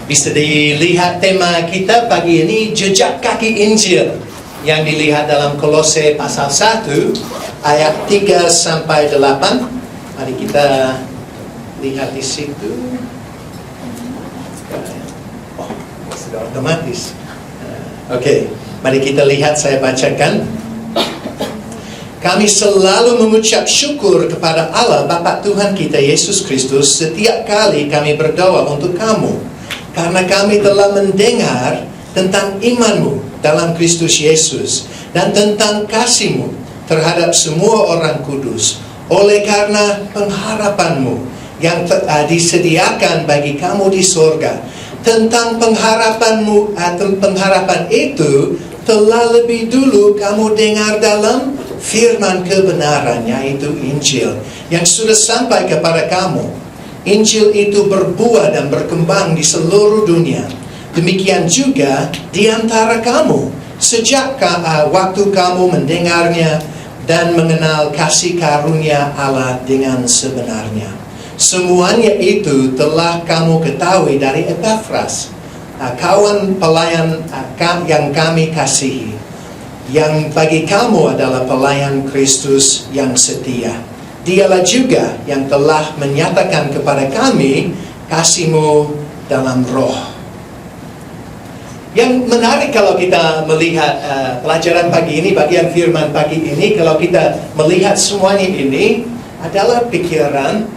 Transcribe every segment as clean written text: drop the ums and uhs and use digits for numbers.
Bisa dilihat tema kita pagi ini, jejak kaki Injil, yang dilihat dalam Kolose pasal 1 ayat 3 sampai 8. Mari kita lihat di situ. Oh, sudah otomatis. Oke, mari kita lihat, saya bacakan. Kami selalu mengucap syukur kepada Allah Bapa Tuhan kita Yesus Kristus setiap kali kami berdoa untuk kamu, karena kami telah mendengar tentang imanmu dalam Kristus Yesus dan tentang kasihmu terhadap semua orang kudus, oleh karena pengharapanmu yang disediakan bagi kamu di sorga. Tentang pengharapan itu telah lebih dulu kamu dengar dalam firman kebenaran, yaitu Injil, yang sudah sampai kepada kamu. Injil itu berbuah dan berkembang di seluruh dunia. Demikian juga di antara kamu, sejak waktu kamu mendengarnya dan mengenal kasih karunia Allah dengan sebenarnya. Semuanya itu telah kamu ketahui dari Epafras, kawan pelayan yang kami kasihi, yang bagi kamu adalah pelayan Kristus yang setia. Dialah juga yang telah menyatakan kepada kami kasih-Mu dalam roh. Yang menarik kalau kita melihat pelajaran pagi ini, bagian firman pagi ini, kalau kita melihat semuanya ini adalah pikiran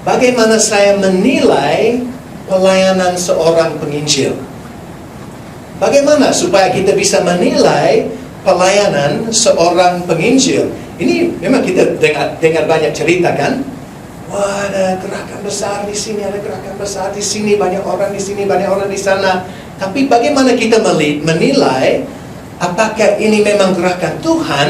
bagaimana saya menilai pelayanan seorang penginjil. Bagaimana supaya kita bisa menilai pelayanan seorang penginjil? Ini memang kita dengar banyak cerita kan? Wah, ada gerakan besar di sini, ada gerakan besar di sini, banyak orang di sini, banyak orang di sana. Tapi bagaimana kita menilai apakah ini memang gerakan Tuhan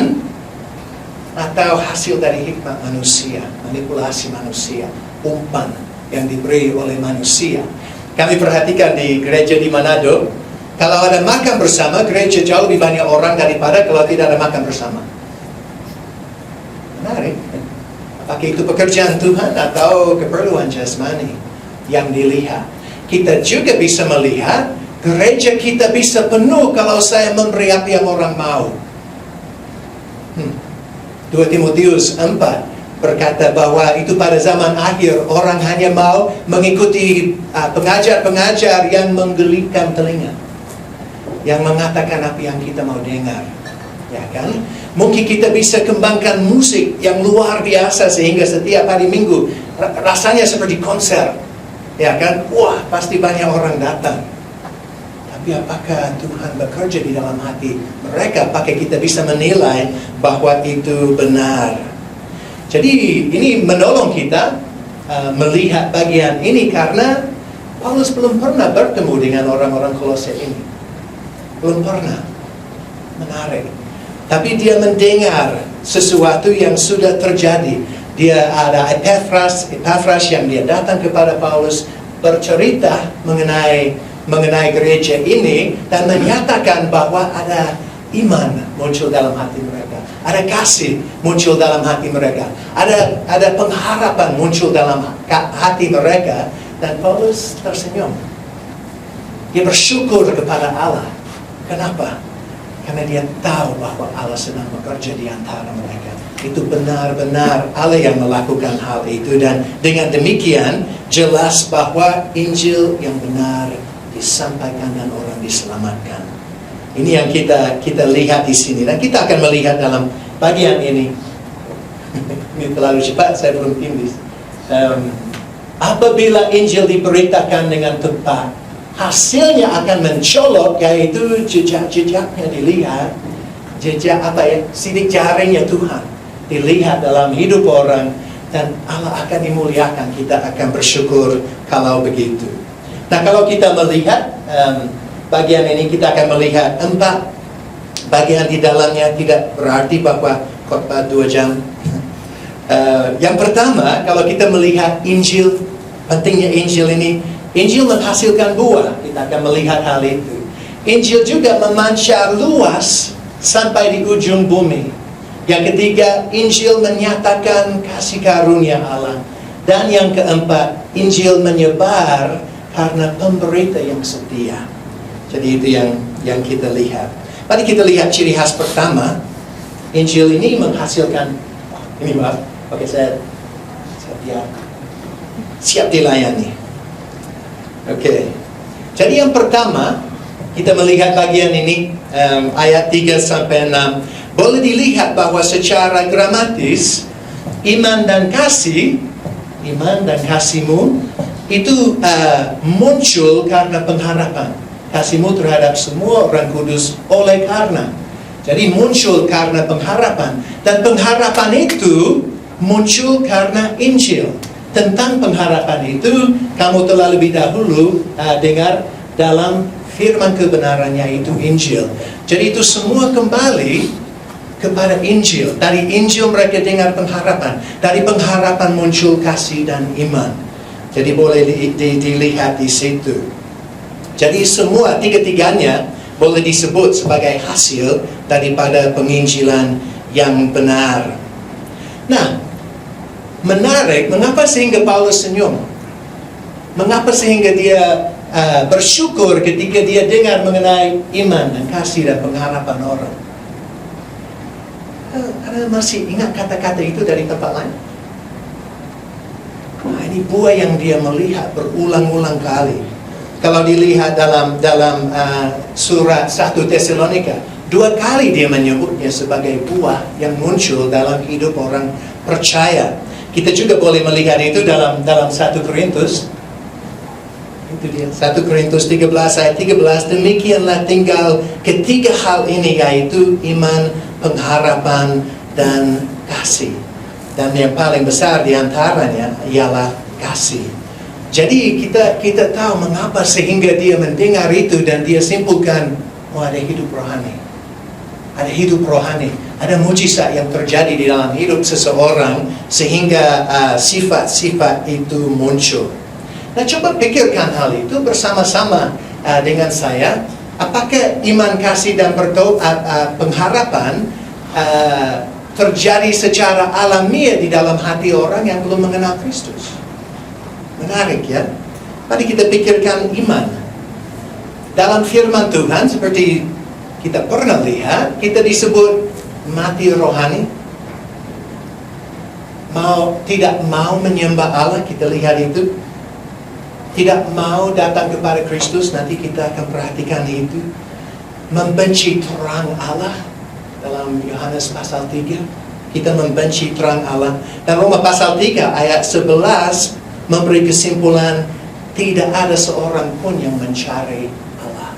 atau hasil dari hikmat manusia, manipulasi manusia, umpan yang diberi oleh manusia? Kami perhatikan di gereja di Manado, kalau ada makan bersama, gereja jauh lebih banyak orang daripada kalau tidak ada makan bersama. Menarik. Apakah itu pekerjaan Tuhan atau keperluan jasmani yang dilihat? Kita juga bisa melihat gereja kita bisa penuh kalau saya memberi apa yang orang mau. 2 Timotius 4 berkata bahwa itu pada zaman akhir orang hanya mau mengikuti pengajar-pengajar yang menggelikan telinga, yang mengatakan apa yang kita mau dengar, ya kan? Mungkin kita bisa kembangkan musik yang luar biasa sehingga setiap hari Minggu rasanya seperti konser, ya kan? Wah, pasti banyak orang datang. Tapi apakah Tuhan bekerja di dalam hati mereka? Apakah kita bisa menilai bahwa itu benar? Jadi ini menolong kita melihat bagian ini, karena Paulus belum pernah bertemu dengan orang-orang Kolose ini. Belum pernah. Menarik. Tapi dia mendengar sesuatu yang sudah terjadi. Dia ada Epafras yang dia datang kepada Paulus, bercerita mengenai gereja ini dan menyatakan bahwa ada iman muncul dalam hati mereka, ada kasih muncul dalam hati mereka, ada pengharapan muncul dalam hati mereka. Dan Paulus tersenyum. Dia bersyukur kepada Allah. Kenapa? Karena dia tahu bahwa Allah sedang bekerja di antara mereka. Itu benar-benar Allah yang melakukan hal itu. Dan dengan demikian jelas bahwa Injil yang benar disampaikan dan orang diselamatkan. Ini yang kita lihat di sini. Dan kita akan melihat dalam bagian ini. Ini terlalu cepat, saya belum finish. Apabila Injil diberitakan dengan tepat, hasilnya akan mencolok, yaitu jejak-jejaknya dilihat. Jejak sidik jarinya Tuhan dilihat dalam hidup orang, dan Allah akan dimuliakan. Kita akan bersyukur kalau begitu. Nah, kalau kita melihat bagian ini, kita akan melihat 4 bagian di dalamnya. Tidak berarti bahwa khotbah 2 jam. Yang pertama, kalau kita melihat Injil, pentingnya Injil ini, Injil menghasilkan buah. Kita akan melihat hal itu. Injil juga memancar luas sampai di ujung bumi. Yang ketiga, Injil menyatakan kasih karunia Allah. Dan yang keempat, Injil menyebar karena pemberita yang setia. Jadi itu yang kita lihat. Mari kita lihat ciri khas pertama. Injil ini menghasilkan, ini maaf, oke saya siap dilayani. Oke. Jadi yang pertama, kita melihat bagian ini, ayat 3 sampai 6. Boleh dilihat bahwa secara gramatis, iman dan kasihmu itu muncul karena pengharapan. Kasihmu terhadap semua orang kudus oleh karena. Jadi muncul karena pengharapan. Dan pengharapan itu muncul karena Injil. Tentang pengharapan itu, kamu telah lebih dahulu dengar dalam firman kebenarannya, itu Injil. Jadi itu semua kembali kepada Injil. Dari Injil mereka dengar pengharapan. Dari pengharapan muncul kasih dan iman. Jadi boleh dilihat di situ. Jadi semua tiga-tiganya boleh disebut sebagai hasil daripada penginjilan yang benar. Nah, menarik, mengapa sehingga Paulus senyum? Mengapa sehingga dia bersyukur ketika dia dengar mengenai iman dan kasih dan pengharapan orang? Karena masih ingat kata-kata itu dari tempat lain. Nah, ini buah yang dia melihat berulang-ulang kali. Kalau dilihat dalam surat 1 Tesalonika, 2 kali dia menyebutnya sebagai buah yang muncul dalam hidup orang percaya. Kita juga boleh melihat itu dalam 1 Korintus. Itu dia, 1 Korintus 13 ayat 13. Demikianlah tinggal ketiga hal ini, yaitu iman, pengharapan, dan kasih. Dan yang paling besar diantaranya ialah kasih. Jadi kita tahu mengapa sehingga dia mendengar itu dan dia simpulkan, ada hidup rohani. Ada hidup rohani. Ada mujizat yang terjadi di dalam hidup seseorang sehingga sifat-sifat itu muncul. Nah, coba pikirkan hal itu bersama-sama dengan saya. Apakah iman, kasih, dan pengharapan terjadi secara alamiah di dalam hati orang yang belum mengenal Kristus? Menarik ya. Mari kita pikirkan iman. Dalam firman Tuhan seperti kita pernah lihat, kita disebut mati rohani. Tidak mau menyembah Allah, kita lihat itu. Tidak mau datang kepada Kristus, nanti kita akan perhatikan itu. Membenci terang Allah, dalam Yohanes pasal 3. Kita membenci terang Allah. Dan Roma pasal 3 ayat 11 memberi kesimpulan, tidak ada seorang pun yang mencari Allah.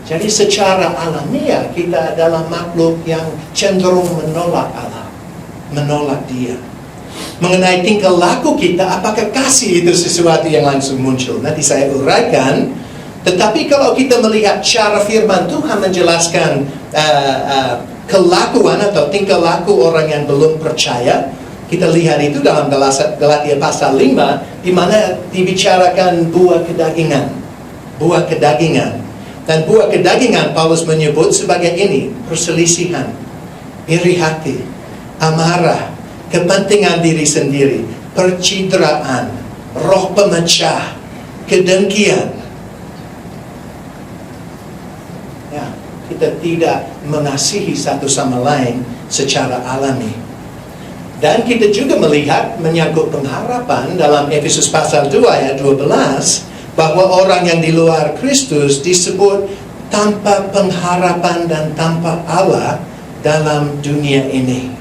Jadi secara alamiah kita adalah makhluk yang cenderung menolak Allah, menolak Dia. Mengenai tingkah laku kita, apakah kasih itu sesuatu yang langsung muncul? Nanti saya uraikan. Tetapi kalau kita melihat cara firman Tuhan menjelaskan kelakuan atau tingkah laku orang yang belum percaya, kita lihat itu dalam Galatia pasal 5, di mana dibicarakan buah kedagingan. Buah kedagingan. Dan buah kedagingan Paulus menyebut sebagai ini: perselisihan, iri hati, amarah, kepentingan diri sendiri, percideraan, roh pemecah, kedengkian. Ya, kita tidak mengasihi satu sama lain secara alami. Dan kita juga melihat menyangkut pengharapan dalam Efesus pasal 2 ayat 12, bahwa orang yang di luar Kristus disebut tanpa pengharapan dan tanpa Allah dalam dunia ini.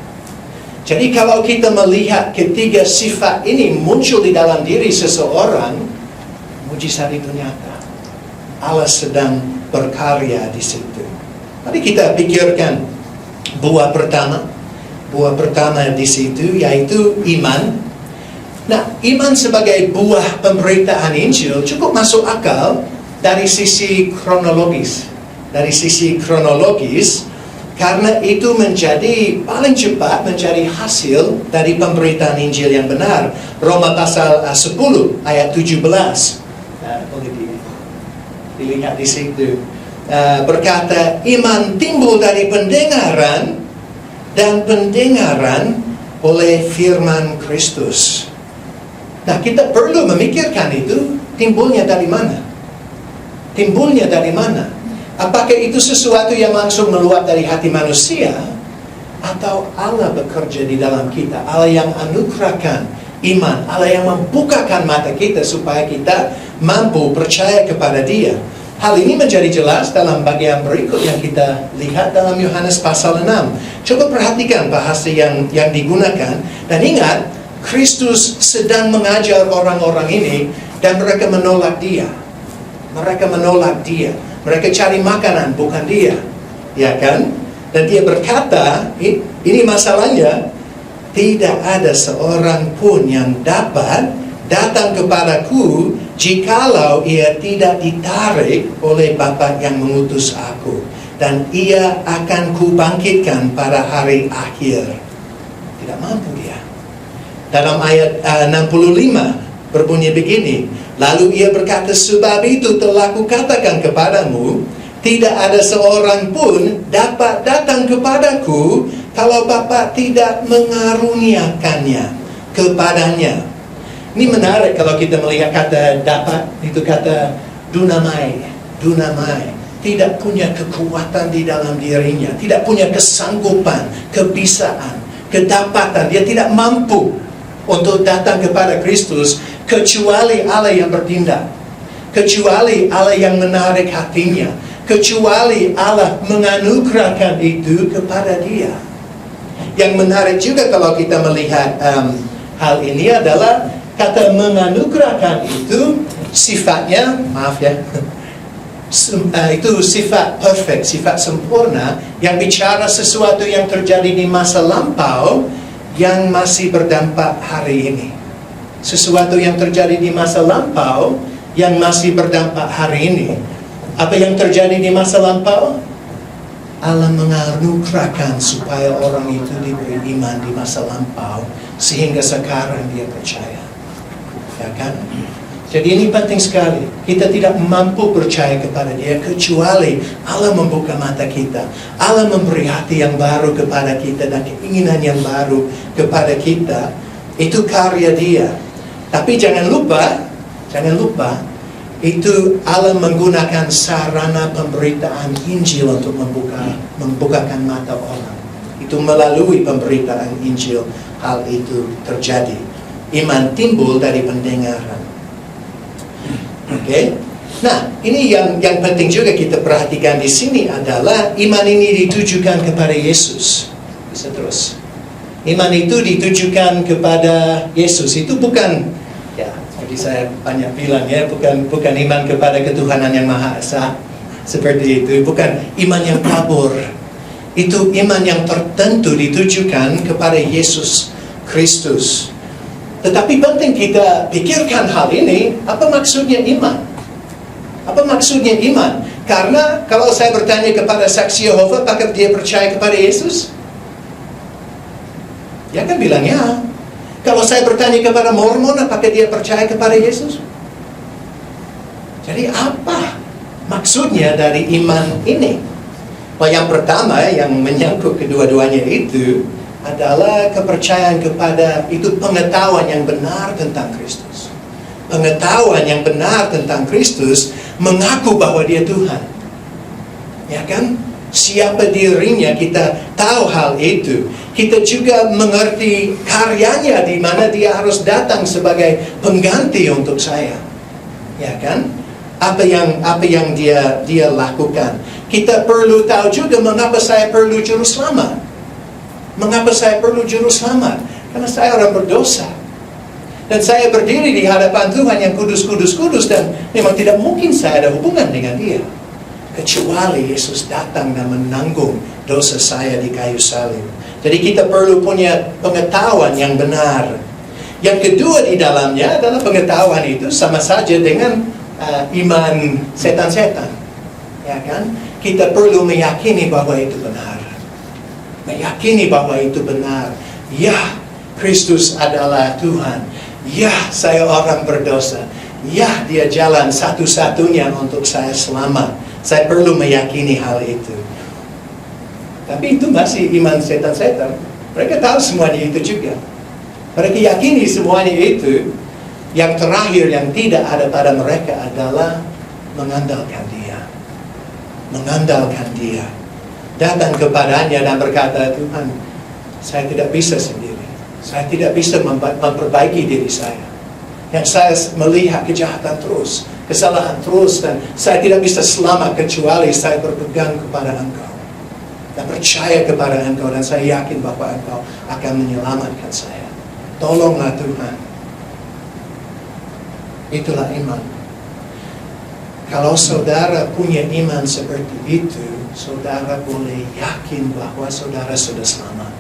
Jadi kalau kita melihat ketiga sifat ini muncul di dalam diri seseorang, mujizat itu nyata. Allah sedang berkarya di situ. Mari kita pikirkan buah pertama. Buah pertama di situ yaitu iman. Nah, iman sebagai buah pemberitaan Injil cukup masuk akal dari sisi kronologis. Dari sisi kronologis, karena itu menjadi paling cepat menjadi hasil dari pemberitaan Injil yang benar. Roma pasal 10 ayat 17. Boleh dilihat di situ. Berkata, iman timbul dari pendengaran, dan pendengaran oleh firman Kristus. Nah, kita perlu memikirkan itu timbulnya dari mana? Timbulnya dari mana? Apakah itu sesuatu yang langsung meluap dari hati manusia? Atau Allah bekerja di dalam kita? Allah yang anugerahkan iman, Allah yang membukakan mata kita supaya kita mampu percaya kepada Dia. Hal ini menjadi jelas dalam bagian berikut yang kita lihat dalam Yohanes pasal 6. Coba perhatikan bahasa yang digunakan. Dan ingat, Kristus sedang mengajar orang-orang ini dan mereka menolak Dia. Mereka menolak Dia. Mereka cari makanan, bukan Dia. Ya kan? Dan Dia berkata, ini masalahnya, tidak ada seorang pun yang dapat datang kepadaku jikalau ia tidak ditarik oleh Bapa yang mengutus aku, dan ia akan kubangkitkan pada hari akhir. Tidak mampu dia. Dalam ayat 65 berbunyi begini, lalu ia berkata, sebab itu telah kukatakan kepadamu, tidak ada seorang pun dapat datang kepadaku kalau Bapa tidak mengaruniakannya kepadanya. Ini menarik kalau kita melihat kata dapat, itu kata dunamai. Dunamai. Tidak punya kekuatan di dalam dirinya. Tidak punya kesanggupan, kebisaan, kedapatan. Dia tidak mampu untuk datang kepada Kristus kecuali Allah yang bertindak. Kecuali Allah yang menarik hatinya. Kecuali Allah menganugerahkan itu kepada dia. Yang menarik juga kalau kita melihat hal ini adalah kata menganugerahkan itu sifatnya, maaf ya, itu sifat perfect, sifat sempurna yang bicara sesuatu yang terjadi di masa lampau yang masih berdampak hari ini. Sesuatu yang terjadi di masa lampau yang masih berdampak hari ini. Apa yang terjadi di masa lampau? Allah menganugerahkan supaya orang itu diberi iman di masa lampau sehingga sekarang dia percaya. Ya kan? Jadi ini penting sekali. Kita tidak mampu percaya kepada Dia kecuali Allah membuka mata kita. Allah memberi hati yang baru kepada kita dan keinginan yang baru kepada kita. Itu karya Dia. Tapi jangan lupa, itu Allah menggunakan sarana pemberitaan Injil untuk membukakan mata orang. Itu melalui pemberitaan Injil hal itu terjadi. Iman timbul dari pendengaran. Oke? Nah, ini yang penting juga kita perhatikan di sini adalah iman ini ditujukan kepada Yesus. Bisa terus. Iman itu ditujukan kepada Yesus. Itu bukan, ya, jadi saya banyak bilang ya, bukan iman kepada ketuhanan yang Maha Esa. Seperti itu. Bukan iman yang kabur. Itu iman yang tertentu ditujukan kepada Yesus Kristus. Tetapi penting kita pikirkan hal ini, apa maksudnya iman? Apa maksudnya iman? Karena kalau saya bertanya kepada saksi Yehova, apakah dia percaya kepada Yesus? Dia akan bilang ya. Kalau saya bertanya kepada Mormon, apakah dia percaya kepada Yesus? Jadi apa maksudnya dari iman ini? Yang pertama yang menyangkut kedua-duanya itu adalah kepercayaan kepada itu pengetahuan yang benar tentang Kristus. Pengetahuan yang benar tentang Kristus mengaku bahwa Dia Tuhan. Ya kan? Siapa dirinya, kita tahu hal itu. Kita juga mengerti karyanya di mana Dia harus datang sebagai pengganti untuk saya. Ya kan? Apa yang dia lakukan. Kita perlu tahu juga mengapa saya perlu juru selamat. Mengapa saya perlu juru selamat? Karena saya orang berdosa. Dan saya berdiri di hadapan Tuhan yang kudus dan memang tidak mungkin saya ada hubungan dengan Dia. Kecuali Yesus datang dan menanggung dosa saya di kayu salib. Jadi kita perlu punya pengetahuan yang benar. Yang kedua di dalamnya adalah pengetahuan itu sama saja dengan iman setan-setan. Ya kan? Kita perlu meyakini bahwa itu benar. Meyakini bahwa itu benar. Ya, Kristus adalah Tuhan. Ya, saya orang berdosa. Ya, Dia jalan satu-satunya untuk saya selamat. Saya perlu meyakini hal itu. Tapi itu masih iman setan-setan. Mereka tahu semuanya itu juga. Mereka yakini semuanya itu. Yang terakhir yang tidak ada pada mereka adalah mengandalkan Dia. Mengandalkan Dia. Datang kepadanya dan berkata, Tuhan, saya tidak bisa sendiri. Saya tidak bisa memperbaiki diri saya. Yang saya melihat kejahatan terus, kesalahan terus, dan saya tidak bisa selamat kecuali saya berpegang kepada Engkau. Dan percaya kepada Engkau, dan saya yakin bahwa Engkau akan menyelamatkan saya. Tolonglah Tuhan. Itulah iman. Kalau saudara punya iman seperti itu, saudara boleh yakin bahwa saudara sudah selamat.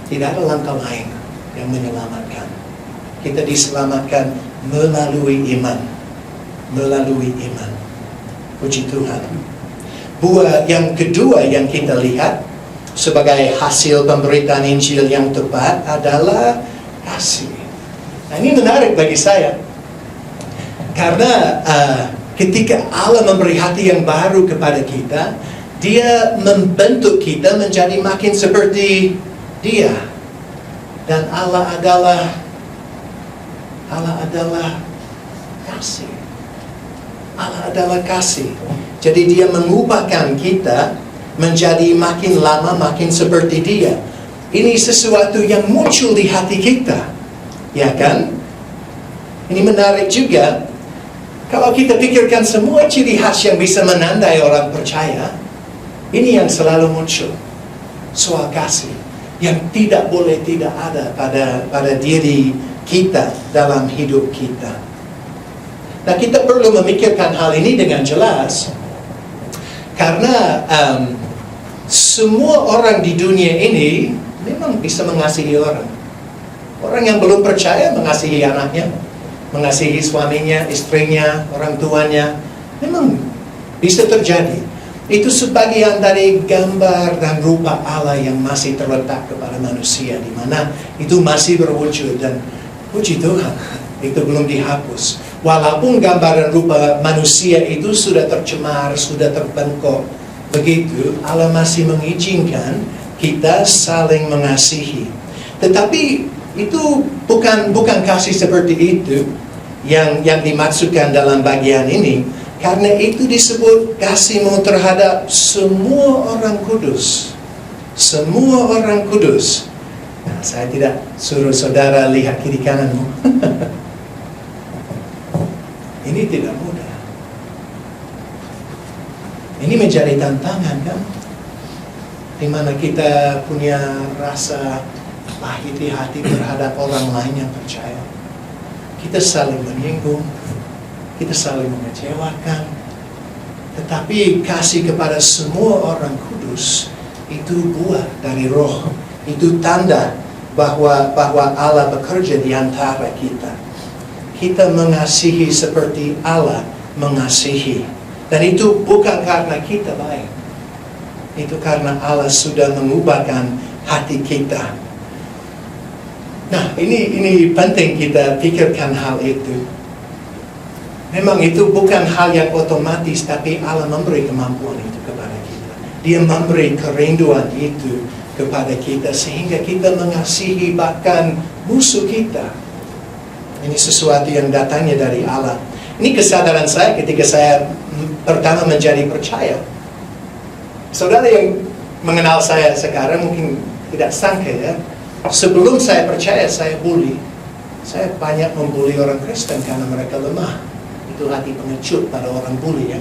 Tidak ada langkah lain yang menyelamatkan. Kita diselamatkan melalui iman. Melalui iman. Puji Tuhan. Buah yang kedua yang kita lihat sebagai hasil pemberitaan Injil yang tepat adalah kasih. Nah, ini menarik bagi saya. Karena ketika Allah memberi hati yang baru kepada kita, Dia membentuk kita menjadi makin seperti Dia. Dan Allah adalah kasih. Allah adalah kasih. Jadi Dia mengubahkan kita menjadi makin lama makin seperti Dia. Ini sesuatu yang muncul di hati kita. Ya kan? Ini menarik juga. Kalau kita pikirkan semua ciri khas yang bisa menandai orang percaya, ini yang selalu muncul. Soal kasih yang tidak boleh tidak ada pada diri kita dalam hidup kita. Nah, kita perlu memikirkan hal ini dengan jelas. Karena semua orang di dunia ini memang bisa mengasihi orang. Orang yang belum percaya mengasihi anaknya, mengasihi suaminya, istrinya, orang tuanya. Memang bisa terjadi. Itu sebagian dari gambar dan rupa Allah yang masih terletak kepada manusia, di mana itu masih berwujud, dan puji Tuhan, itu belum dihapus. Walaupun gambar dan rupa manusia itu sudah tercemar, sudah terbengkok, begitu, Allah masih mengizinkan kita saling mengasihi. Tetapi itu bukan kasih seperti itu yang dimaksudkan dalam bagian ini. Karena itu disebut kasihmu terhadap semua orang kudus. Semua orang kudus. Nah, saya tidak suruh saudara lihat kiri kananmu. Ini tidak mudah. Ini menjadi tantangan, kan? Di mana kita punya rasa pahit di hati terhadap orang lain yang percaya. Kita saling menyinggung, kita saling mengecewakan. Tetapi kasih kepada semua orang kudus itu buah dari Roh. Itu tanda bahwa Allah bekerja di antara kita. Kita mengasihi seperti Allah mengasihi. Dan itu bukan karena kita baik. Itu karena Allah sudah mengubahkan hati kita. Nah, ini penting kita pikirkan hal itu. Memang itu bukan hal yang otomatis, tapi Allah memberi kemampuan itu kepada kita. Dia memberi kerinduan itu kepada kita, sehingga kita mengasihi bahkan musuh kita. Ini sesuatu yang datangnya dari Allah. Ini kesadaran saya ketika saya pertama menjadi percaya. Saudara yang mengenal saya sekarang mungkin tidak sangka, ya. Sebelum saya percaya, saya bully. Saya banyak membuli orang Kristen karena mereka lemah. Itu hati pengecut pada orang bully, ya.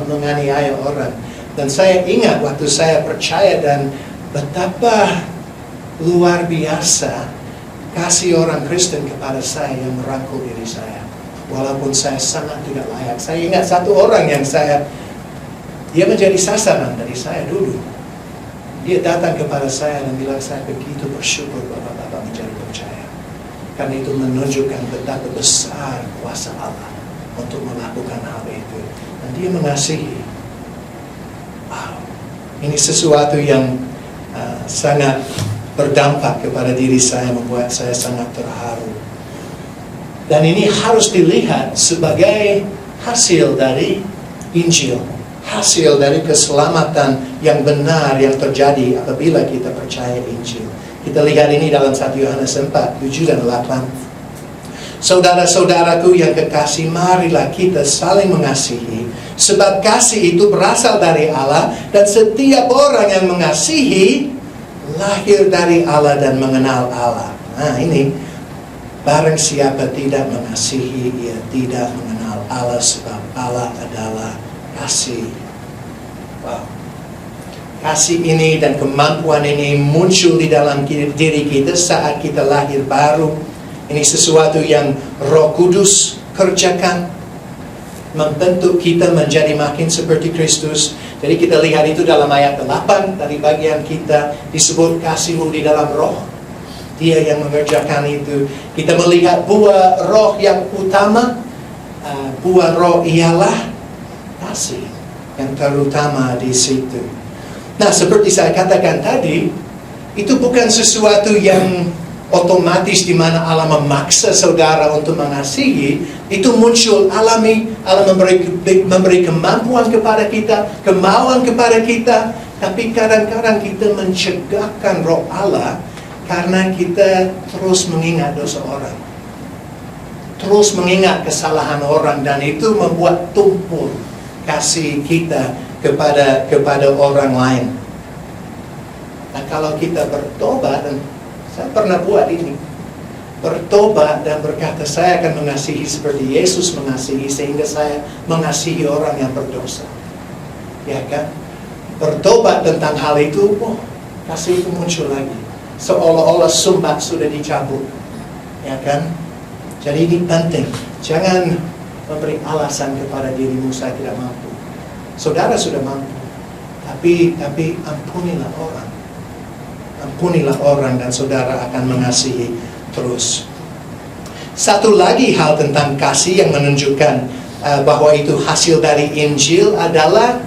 Menganiaya orang. Dan saya ingat waktu saya percaya, dan betapa luar biasa kasih orang Kristen kepada saya yang merangkul diri saya. Walaupun saya sangat tidak layak. Saya ingat satu orang yang dia menjadi sasaran dari saya dulu. Dia datang kepada saya dan bilang, saya begitu bersyukur Bapak menjadi percaya. Karena itu menunjukkan betapa besar kuasa Allah untuk melakukan hal itu. Dan dia mengasihi. Wow. Ini sesuatu yang sangat berdampak kepada diri saya, membuat saya sangat terharu. Dan ini harus dilihat sebagai hasil dari Injil. Hasil dari keselamatan yang benar yang terjadi apabila kita percaya Injil. Kita lihat ini dalam 1 Yohanes 4, 7 dan 8. Saudara-saudaraku yang kekasih, marilah kita saling mengasihi. Sebab kasih itu berasal dari Allah, dan setiap orang yang mengasihi lahir dari Allah dan mengenal Allah. Nah ini, barang siapa tidak mengasihi, ia tidak mengenal Allah, sebab Allah adalah kasih. Wow. Kasih ini dan kemampuan ini muncul di dalam diri kita saat kita lahir baru. Ini sesuatu yang Roh Kudus kerjakan, membentuk kita menjadi makin seperti Kristus. Jadi kita lihat itu dalam ayat 8, dari bagian kita disebut kasihmu di dalam roh. Dia yang mengerjakan itu. Kita melihat buah roh yang utama. Buah roh ialah kasih yang terutama di situ. Nah, seperti saya katakan tadi, itu bukan sesuatu yang otomatis di mana Allah memaksa saudara untuk mengasihi. Itu muncul alami. Allah memberi kemampuan kepada kita, kemauan kepada kita. Tapi kadang-kadang kita mencegahkan roh Allah karena kita terus mengingat dosa orang, terus mengingat kesalahan orang, dan itu membuat tumpul kasih kita kepada orang lain. Nah, kalau kita bertobat, dan saya pernah buat ini, bertobat dan berkata saya akan mengasihi seperti Yesus mengasihi, sehingga saya mengasihi orang yang berdosa. Ya kan? Bertobat tentang hal itu, kasih itu muncul lagi. Seolah-olah sumbat sudah dicabut. Ya kan? Jadi ini penting. Jangan memberi alasan kepada dirimu, saya tidak mampu. Saudara sudah mampu. Tapi ampunilah orang. Ampunilah orang dan saudara akan mengasihi terus. Satu lagi hal tentang kasih yang menunjukkan bahwa itu hasil dari Injil adalah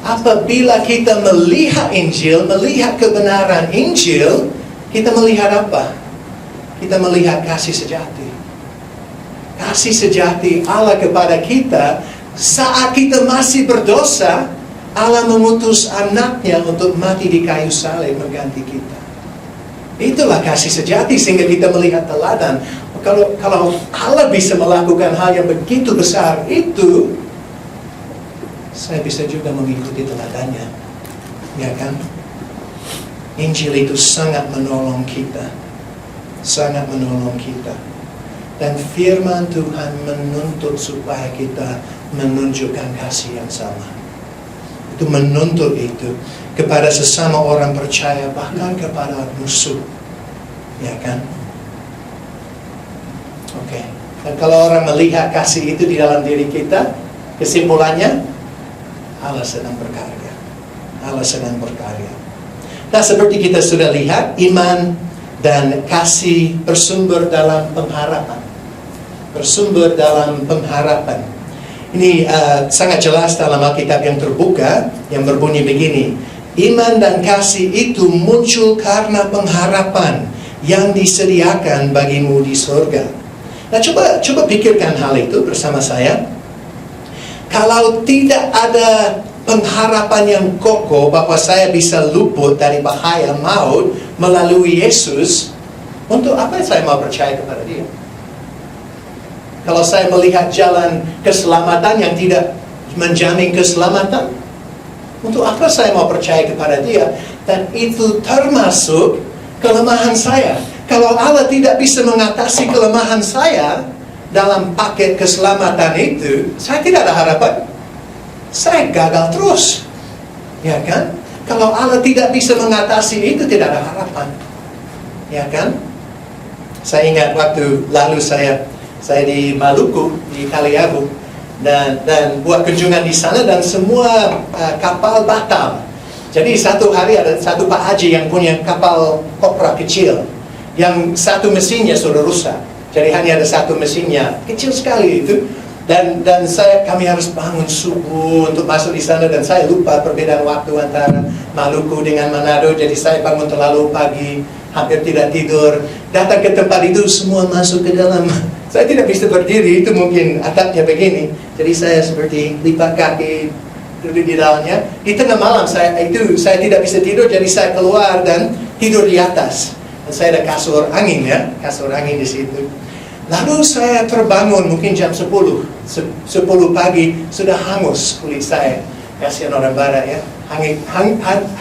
apabila kita melihat Injil, melihat kebenaran Injil, kita melihat apa? Kita melihat kasih sejati. Kasih sejati Allah kepada kita saat kita masih berdosa. Allah mengutus anaknya untuk mati di kayu salib mengganti kita. Itulah kasih sejati, sehingga kita melihat teladan. Kalau Allah bisa melakukan hal yang begitu besar itu, saya bisa juga mengikuti teladannya. Ya kan? Injil itu sangat menolong kita. Sangat menolong kita. Dan firman Tuhan menuntut supaya kita menunjukkan kasih yang sama. Itu menuntut itu kepada sesama orang percaya, bahkan kepada musuh. Ya kan? Oke. Dan kalau orang melihat kasih itu di dalam diri kita, kesimpulannya Allah sedang berkarya. Allah sedang berkarya. Nah, seperti kita sudah lihat, iman dan kasih bersumber dalam pengharapan. Bersumber dalam pengharapan. Ini sangat jelas dalam Alkitab yang terbuka, yang berbunyi begini. Iman dan kasih itu muncul karena pengharapan yang disediakan bagimu di surga. Nah, coba pikirkan hal itu bersama saya. Kalau tidak ada pengharapan yang kokoh bahwa saya bisa luput dari bahaya maut melalui Yesus, untuk apa saya mau percaya kepada Dia? Kalau saya melihat jalan keselamatan yang tidak menjamin keselamatan, untuk apa saya mau percaya kepada Dia? Dan itu termasuk kelemahan saya. Kalau Allah tidak bisa mengatasi kelemahan saya dalam paket keselamatan itu, saya tidak ada harapan. Saya gagal terus. Ya kan? Kalau Allah tidak bisa mengatasi itu, tidak ada harapan. Ya kan? Saya ingat waktu lalu saya di Maluku, di Kaliabu, dan buat kunjungan di sana, dan semua kapal batal. Jadi satu hari ada satu Pak Haji yang punya kapal kopra kecil, yang satu mesinnya sudah rusak. Jadi hanya ada satu mesinnya, kecil sekali itu. Dan kami harus bangun subuh untuk masuk di sana, dan saya lupa perbedaan waktu antara Maluku dengan Manado. Jadi saya bangun terlalu pagi, hampir tidak tidur. Datang ke tempat itu, semua masuk ke dalam. Saya tidak bisa berdiri, itu mungkin atapnya begini. Jadi saya seperti lipat kaki duduk di dalamnya. Di tengah malam saya tidak bisa tidur, jadi saya keluar dan tidur di atas. Dan saya ada kasur angin, ya, kasur angin di situ. Lalu saya terbangun mungkin jam 10 pagi, sudah hangus kulit saya. Kasihan orang barat ya,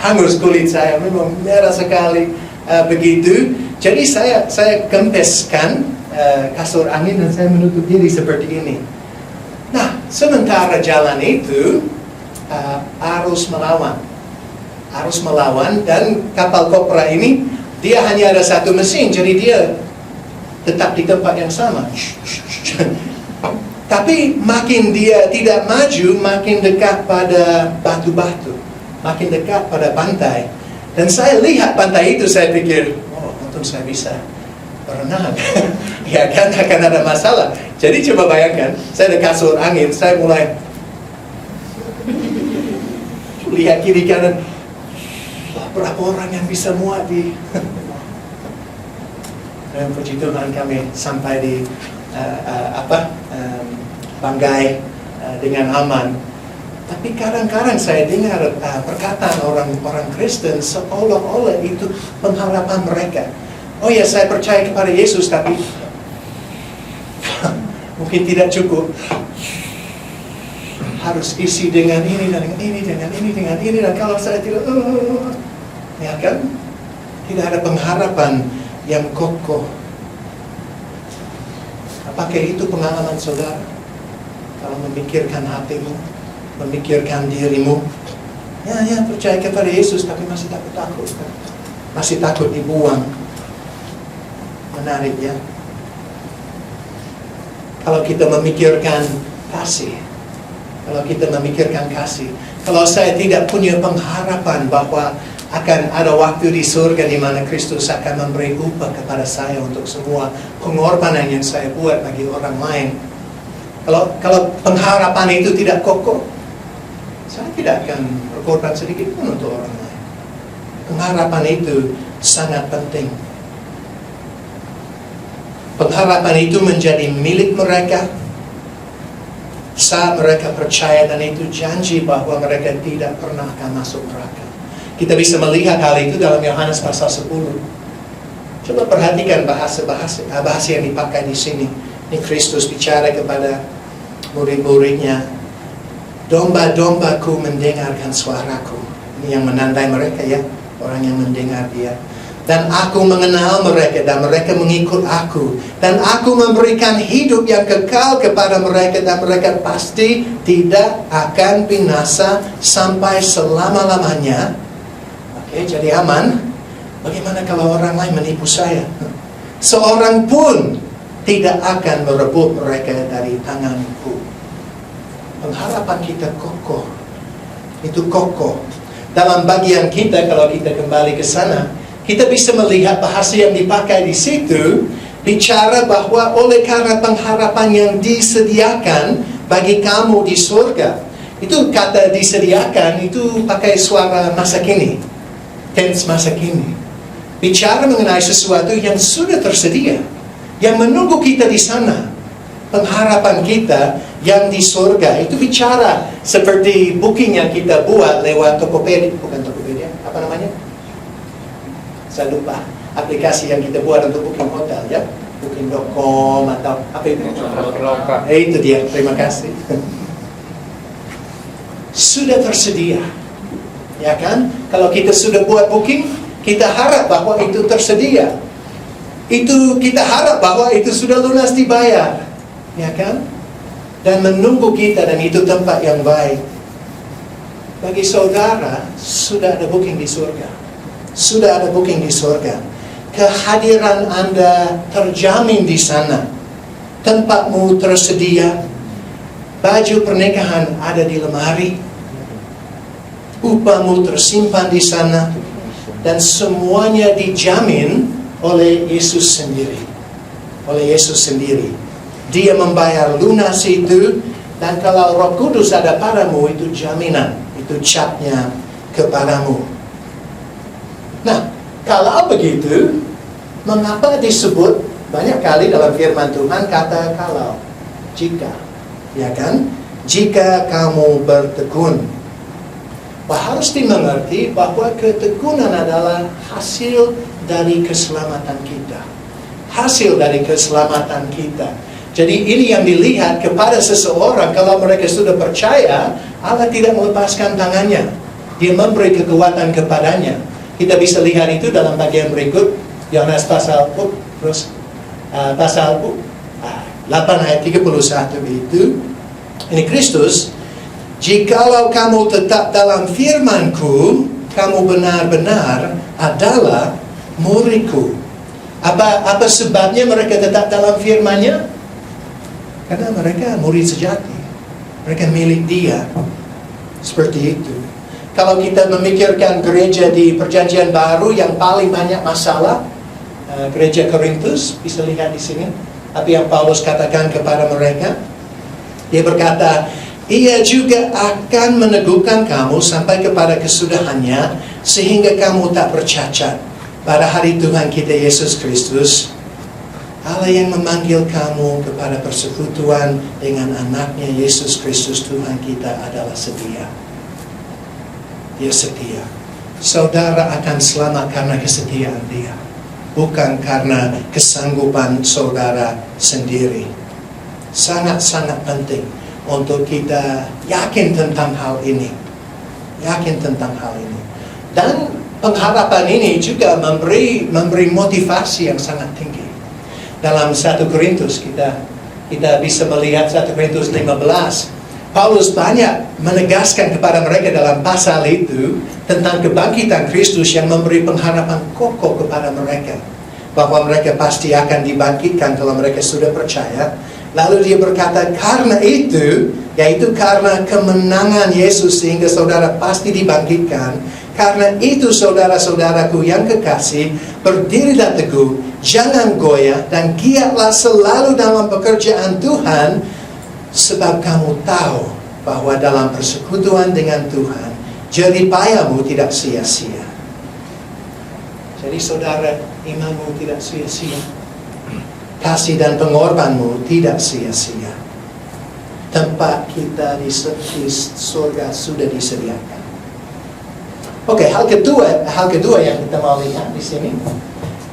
hangus kulit saya, memang merah sekali begitu. Jadi saya kempeskan kasur angin dan saya menutup diri seperti ini. Nah, sementara jalan itu arus melawan dan kapal Kopra ini dia hanya ada satu mesin, jadi dia tetap di tempat yang sama. Tapi makin dia tidak maju, makin dekat pada batu-batu, makin dekat pada pantai. Dan saya lihat pantai itu, saya pikir, oh, untung saya bisa berenang. Ya kan, akan ada masalah. Jadi coba bayangkan, saya ada kasur angin, saya mulai lihat kiri kanan, berapa orang yang bisa muat di dan puji Tuhan kami sampai di Banggai dengan aman. Tapi kadang-kadang saya dengar perkataan orang Kristen seolah-olah itu pengharapan mereka. Oh ya, saya percaya kepada Yesus, tapi mungkin tidak cukup. Harus isi dengan ini, dan ini, dan kalau saya tidak, ya kan? Tidak ada pengharapan yang kokoh. Apakah itu pengalaman saudara? Kalau memikirkan hatimu, memikirkan dirimu, ya percaya kepada Yesus, tapi masih takut, masih takut dibuang. Menarik ya. Kalau kita memikirkan kasih, kalau saya tidak punya pengharapan bahwa akan ada waktu di surga di mana Kristus akan memberi upah kepada saya untuk semua pengorbanan yang saya buat bagi orang lain. Kalau pengharapan itu tidak kokoh, saya tidak akan berkorban sedikit pun untuk orang lain. Pengharapan itu sangat penting. Pengharapan itu menjadi milik mereka saat mereka percaya, dan itu janji bahwa mereka tidak pernah akan masuk neraka. Kita bisa melihat hal itu dalam Yohanes pasal 10. Coba perhatikan bahasa yang dipakai di sini. Ini Kristus bicara kepada murid-muridnya. Domba-dombaku mendengarkan suaraku. Ini yang menandai mereka ya, orang yang mendengar dia. Dan aku mengenal mereka, dan mereka mengikut aku. Dan aku memberikan hidup yang kekal kepada mereka, dan mereka pasti tidak akan binasa sampai selama-lamanya. Jadi aman. Bagaimana kalau orang lain menipu saya? Seorang pun tidak akan merebut mereka dari tanganku. Pengharapan kita kokoh. Itu kokoh. Dalam bagian kita, kalau kita kembali ke sana, kita bisa melihat bahasa yang dipakai di situ, bicara bahwa oleh karena pengharapan yang disediakan bagi kamu di surga. Itu kata disediakan, itu pakai suara masa kini. Tense masa kini. Bicara mengenai sesuatu yang sudah tersedia, yang menunggu kita di sana. Pengharapan kita yang di surga. Itu bicara seperti booking yang kita buat lewat Tokopedia. Bukan Tokopedia, apa namanya? Saya lupa. Aplikasi yang kita buat untuk booking hotel ya. Booking.com atau apa itu? Itu dia, terima kasih. Sudah tersedia. Ya kan? Kalau kita sudah buat booking, kita harap bahwa itu tersedia. Itu kita harap bahwa itu sudah lunas dibayar. Ya kan? Dan menunggu kita, dan itu tempat yang baik. Bagi saudara, sudah ada booking di surga. Sudah ada booking di surga. Kehadiran Anda terjamin di sana. Tempatmu tersedia. Baju pernikahan ada di lemari. Upahmu tersimpan di sana, dan semuanya dijamin oleh Yesus sendiri. Oleh Yesus sendiri. Dia membayar lunas itu, dan kalau Roh Kudus ada padamu, itu jaminan, itu capnya kepadamu. Nah, kalau begitu, mengapa disebut banyak kali dalam firman Tuhan kata kalau, jika, ya kan? Jika kamu bertekun. Harus dimengerti bahwa ketekunan adalah hasil dari keselamatan kita. hasil dari keselamatan kita. Jadi ini yang dilihat kepada seseorang, kalau mereka sudah percaya, Allah tidak melepaskan tangannya. Dia memberi kekuatan kepadanya. Kita bisa lihat itu dalam bagian berikut, Yohanes pasal 8 ayat 31 itu. Ini Kristus, jikalau kamu tetap dalam firman-Ku, kamu benar-benar adalah murid-Ku. Apa sebabnya mereka tetap dalam firman-Nya? Karena mereka murid sejati. Mereka milik Dia. Seperti itu. Kalau kita memikirkan gereja di Perjanjian Baru yang paling banyak masalah, gereja Korintus, bisa lihat di sini. Apa yang Paulus katakan kepada mereka? Dia berkata, Ia juga akan meneguhkan kamu sampai kepada kesudahannya, sehingga kamu tak bercacat pada hari Tuhan kita Yesus Kristus. Allah yang memanggil kamu kepada persekutuan dengan anaknya Yesus Kristus Tuhan kita adalah setia. Dia setia. Saudara akan selamat karena kesetiaan Dia, bukan karena kesanggupan saudara sendiri. Sangat-sangat penting untuk kita yakin tentang hal ini. Yakin tentang hal ini. Dan pengharapan ini juga memberi motivasi yang sangat tinggi. Dalam 1 Korintus kita bisa melihat 1 Korintus 15. Paulus banyak menegaskan kepada mereka dalam pasal itu tentang kebangkitan Kristus yang memberi pengharapan kokoh kepada mereka. Bahwa mereka pasti akan dibangkitkan kalau mereka sudah percaya. Lalu dia berkata, karena itu, yaitu karena kemenangan Yesus sehingga saudara pasti dibangkitkan. Karena itu saudara-saudaraku yang kekasih, berdirilah teguh, jangan goyah, dan giatlah selalu dalam pekerjaan Tuhan, sebab kamu tahu bahwa dalam persekutuan dengan Tuhan, jerih payahmu tidak sia-sia. Jadi saudara, imanmu tidak sia-sia. Kasih dan pengorbananmu tidak sia-sia. Tempat kita di surga sudah disediakan. Oke, hal kedua yang kita mau lihat di sini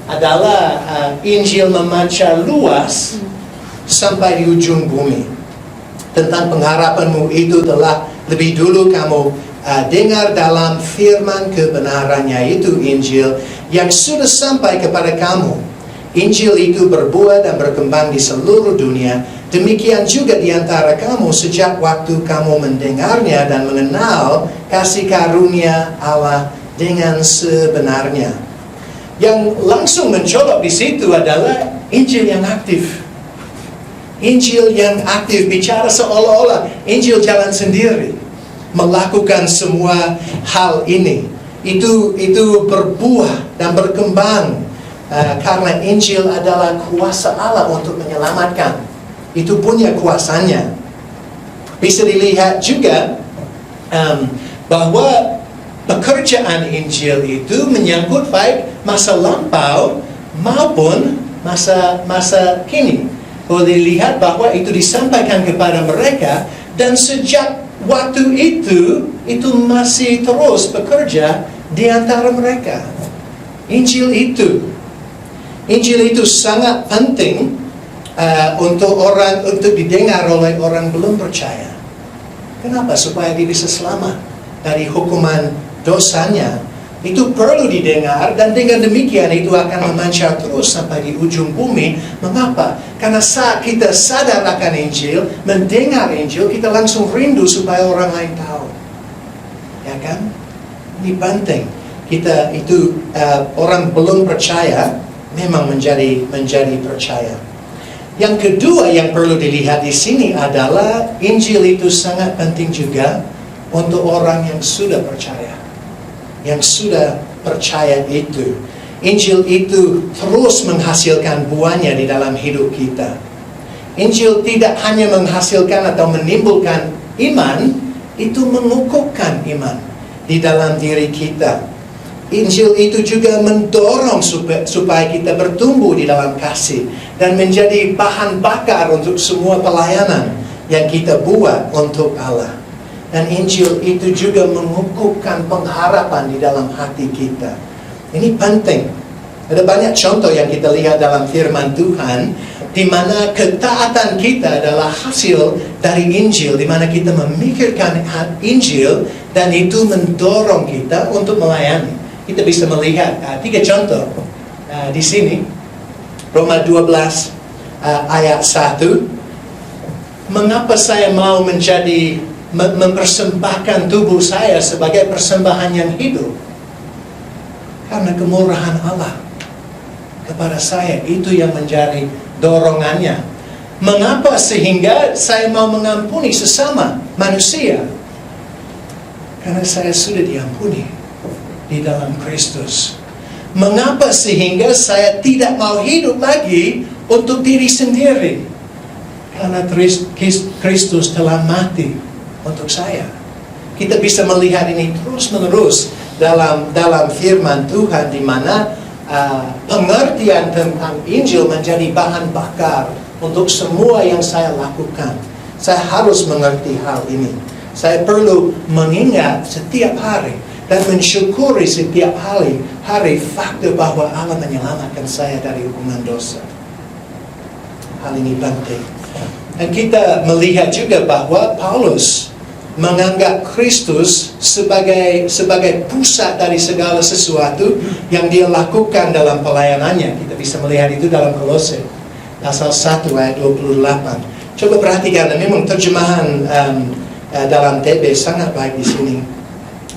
adalah Injil memancar luas sampai di ujung bumi. Tentang pengharapanmu itu telah lebih dulu kamu dengar dalam firman kebenarannya, itu Injil yang sudah sampai kepada kamu. Injil itu berbuah dan berkembang di seluruh dunia. Demikian juga di antara kamu sejak waktu kamu mendengarnya dan mengenal kasih karunia Allah dengan sebenarnya. Yang langsung mencolok di situ adalah Injil yang aktif. Injil yang aktif bicara seolah-olah Injil jalan sendiri, melakukan semua hal ini. Itu berbuah dan berkembang karena Injil adalah kuasa Allah untuk menyelamatkan. Itu punya kuasanya. Bisa dilihat juga bahwa pekerjaan Injil itu menyangkut baik masa lampau maupun masa kini. Kalau dilihat bahwa itu disampaikan kepada mereka, dan sejak waktu itu masih terus bekerja di antara mereka. Injil itu sangat penting untuk didengar oleh orang belum percaya. Kenapa? Supaya dia bisa selamat dari hukuman dosanya. Itu perlu didengar, dan dengan demikian itu akan memancar terus sampai di ujung bumi. Mengapa? Karena saat kita sadar akan Injil, mendengar Injil, kita langsung rindu supaya orang lain tahu. Ya kan? Ini penting. Kita itu orang belum percaya memang menjadi percaya. Yang kedua yang perlu dilihat di sini adalah Injil itu sangat penting juga untuk orang yang sudah percaya. Yang sudah percaya itu. Injil itu terus menghasilkan buahnya di dalam hidup kita. Injil tidak hanya menghasilkan atau menimbulkan iman, itu mengukuhkan iman di dalam diri kita. Injil itu juga mendorong supaya kita bertumbuh di dalam kasih dan menjadi bahan bakar untuk semua pelayanan yang kita buat untuk Allah. Dan Injil itu juga mengukuhkan pengharapan di dalam hati kita. Ini penting. Ada banyak contoh yang kita lihat dalam firman Tuhan, di mana ketaatan kita adalah hasil dari Injil, di mana kita memikirkan Injil, dan itu mendorong kita untuk melayani. Kita bisa melihat 3 contoh di sini. Roma 12 ayat 1. Mengapa saya mau mempersembahkan tubuh saya sebagai persembahan yang hidup? Karena kemurahan Allah kepada saya, itu yang menjadi dorongannya. Mengapa sehingga saya mau mengampuni sesama manusia? Karena saya sudah diampuni di dalam Kristus. Mengapa sehingga saya tidak mau hidup lagi untuk diri sendiri? Karena Kristus telah mati untuk saya. Kita bisa melihat ini terus-menerus dalam firman Tuhan, di mana pengertian tentang Injil menjadi bahan bakar untuk semua yang saya lakukan. Saya harus mengerti hal ini. Saya perlu mengingat setiap hari dan mensyukuri setiap hari fakta bahwa Allah menyelamatkan saya dari hukuman dosa. Hal ini penting. Dan kita melihat juga bahwa Paulus menganggap Kristus sebagai pusat dari segala sesuatu yang dia lakukan dalam pelayanannya. Kita bisa melihat itu dalam Kolose pasal 1 ayat 28. Coba perhatikan, dan memang terjemahan dalam TB sangat baik di sini.